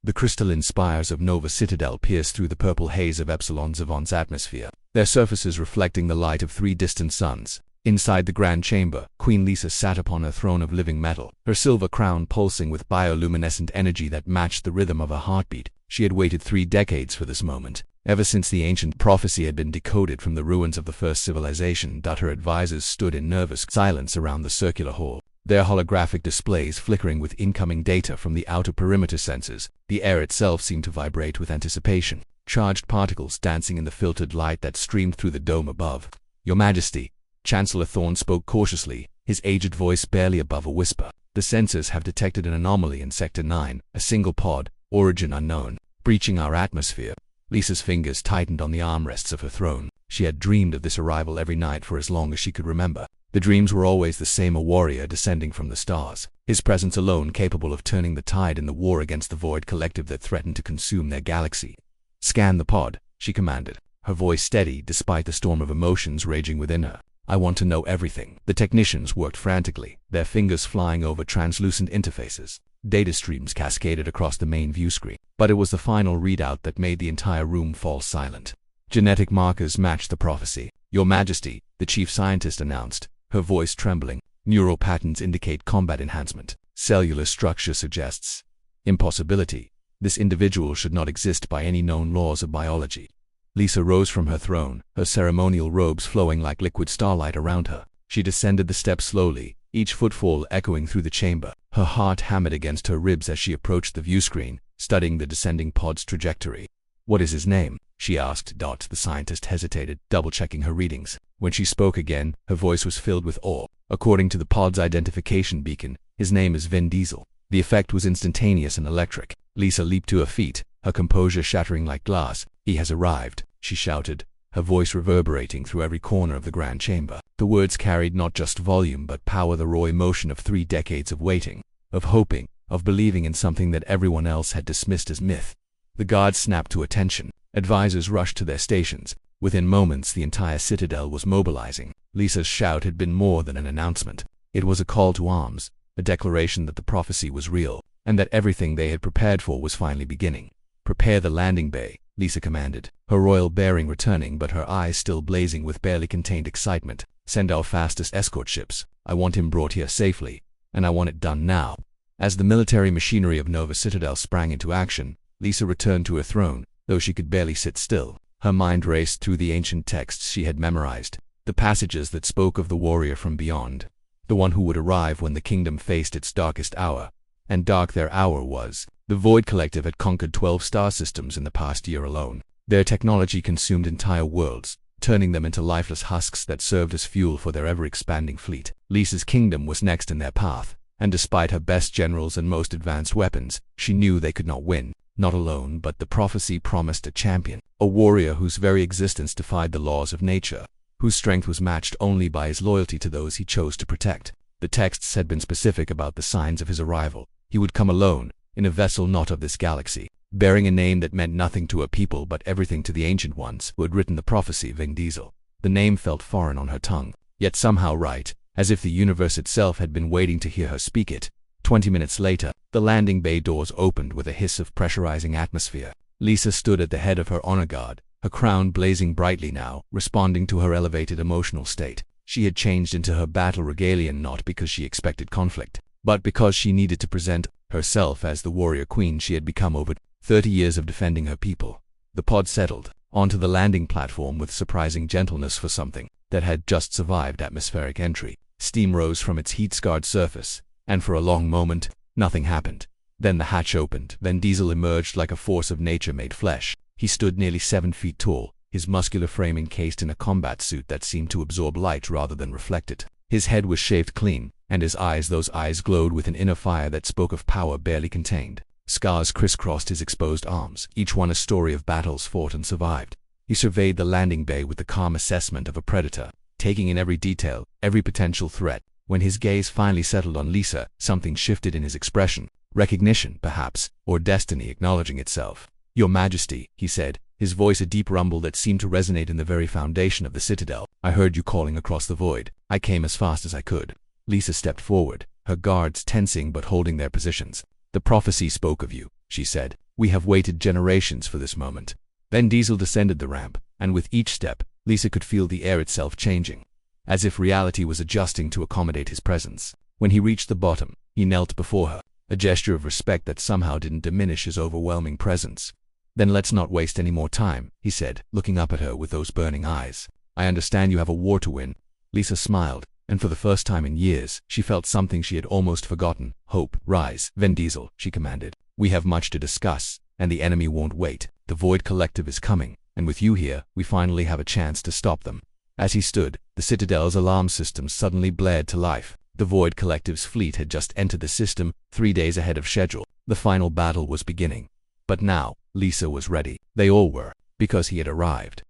The crystalline spires of Nova Citadel pierced through the purple haze of Epsilon Zavon's atmosphere, their surfaces reflecting the light of 3 distant suns. Inside the grand chamber, Queen Lisa sat upon her throne of living metal, her silver crown pulsing with bioluminescent energy that matched the rhythm of her heartbeat. She had waited 3 decades for this moment, ever since the ancient prophecy had been decoded from the ruins of the first civilization. Her advisors stood in nervous silence around the circular hall, their holographic displays flickering with incoming data from the outer perimeter sensors. The air itself seemed to vibrate with anticipation, charged particles dancing in the filtered light that streamed through the dome above. "Your Majesty," Chancellor Thorne spoke cautiously, his aged voice barely above a whisper. "The sensors have detected an anomaly in Sector 9, a single pod, origin unknown, breaching our atmosphere." Lisa's fingers tightened on the armrests of her throne. She had dreamed of this arrival every night for as long as she could remember. The dreams were always the same: a warrior descending from the stars, his presence alone capable of turning the tide in the war against the void collective that threatened to consume their galaxy. "Scan the pod," she commanded, her voice steady despite the storm of emotions raging within her. "I want to know everything." The technicians worked frantically, their fingers flying over translucent interfaces. Data streams cascaded across the main view screen, but it was the final readout that made the entire room fall silent. Genetic markers matched the prophecy. "Your Majesty," the chief scientist announced, her voice trembling. "Neural patterns indicate combat enhancement. Cellular structure suggests impossibility. This individual should not exist by any known laws of biology." Lisa rose from her throne, her ceremonial robes flowing like liquid starlight around her. She descended the steps slowly, each footfall echoing through the chamber. Her heart hammered against her ribs as she approached the viewscreen, studying the descending pod's trajectory. "What is his name?" she asked. The scientist hesitated, double-checking her readings. When she spoke again, her voice was filled with awe. "According to the pod's identification beacon, his name is Vin Diesel." The effect was instantaneous and electric. Lisa leaped to her feet, her composure shattering like glass. "He has arrived," she shouted, her voice reverberating through every corner of the grand chamber. The words carried not just volume but power, the raw emotion of 3 decades of waiting, of hoping, of believing in something that everyone else had dismissed as myth. The guards snapped to attention. Advisors rushed to their stations. Within moments, the entire citadel was mobilizing. Lisa's shout had been more than an announcement. It was a call to arms, a declaration that the prophecy was real, and that everything they had prepared for was finally beginning. "Prepare the landing bay," Lisa commanded, her royal bearing returning but her eyes still blazing with barely contained excitement. "Send our fastest escort ships. I want him brought here safely, and I want it done now." As the military machinery of Nova Citadel sprang into action, Lisa returned to her throne, though she could barely sit still. Her mind raced through the ancient texts she had memorized, the passages that spoke of the warrior from beyond, the one who would arrive when the kingdom faced its darkest hour. And dark their hour was. The Void Collective had conquered 12 star systems in the past year alone. Their technology consumed entire worlds, turning them into lifeless husks that served as fuel for their ever-expanding fleet. Lisa's kingdom was next in their path, and despite her best generals and most advanced weapons, she knew they could not win. Not alone, but the prophecy promised a champion, a warrior whose very existence defied the laws of nature, whose strength was matched only by his loyalty to those he chose to protect. The texts had been specific about the signs of his arrival. He would come alone, in a vessel not of this galaxy, bearing a name that meant nothing to a people but everything to the ancient ones who had written the prophecy. Vin Diesel. The name felt foreign on her tongue, yet somehow right, as if the universe itself had been waiting to hear her speak it. 20 minutes later, the landing bay doors opened with a hiss of pressurizing atmosphere. Lisa stood at the head of her honor guard, her crown blazing brightly now, responding to her elevated emotional state. She had changed into her battle regalia not because she expected conflict, but because she needed to present herself as the warrior queen she had become over 30 years of defending her people. The pod settled onto the landing platform with surprising gentleness for something that had just survived atmospheric entry. Steam rose from its heat-scarred surface, and for a long moment, nothing happened. Then the hatch opened. Vin Diesel emerged like a force of nature made flesh. He stood nearly 7 feet tall, his muscular frame encased in a combat suit that seemed to absorb light rather than reflect it. His head was shaved clean, and his eyes, those eyes glowed with an inner fire that spoke of power barely contained. Scars crisscrossed his exposed arms, each one a story of battles fought and survived. He surveyed the landing bay with the calm assessment of a predator, taking in every detail, every potential threat. When his gaze finally settled on Lisa, something shifted in his expression. Recognition, perhaps, or destiny acknowledging itself. "Your Majesty," he said, his voice a deep rumble that seemed to resonate in the very foundation of the citadel. "I heard you calling across the void. I came as fast as I could." Lisa stepped forward, her guards tensing but holding their positions. "The prophecy spoke of you," she said, We have waited generations for this moment. Vin Diesel descended the ramp, and with each step, Lisa could feel the air itself changing, as if reality was adjusting to accommodate his presence. When he reached the bottom, he knelt before her, a gesture of respect that somehow didn't diminish his overwhelming presence. Then let's not waste any more time, he said, looking up at her with those burning eyes. I understand you have a war to win. Lisa smiled, and for the first time in years, she felt something she had almost forgotten. Hope, rise, Vin Diesel, she commanded. We have much to discuss, and the enemy won't wait. The Void Collective is coming, and with you here, we finally have a chance to stop them. As he stood, the Citadel's alarm system suddenly blared to life. The Void Collective's fleet had just entered the system, 3 days ahead of schedule. The final battle was beginning. But now, Lisa was ready. They all were, because he had arrived.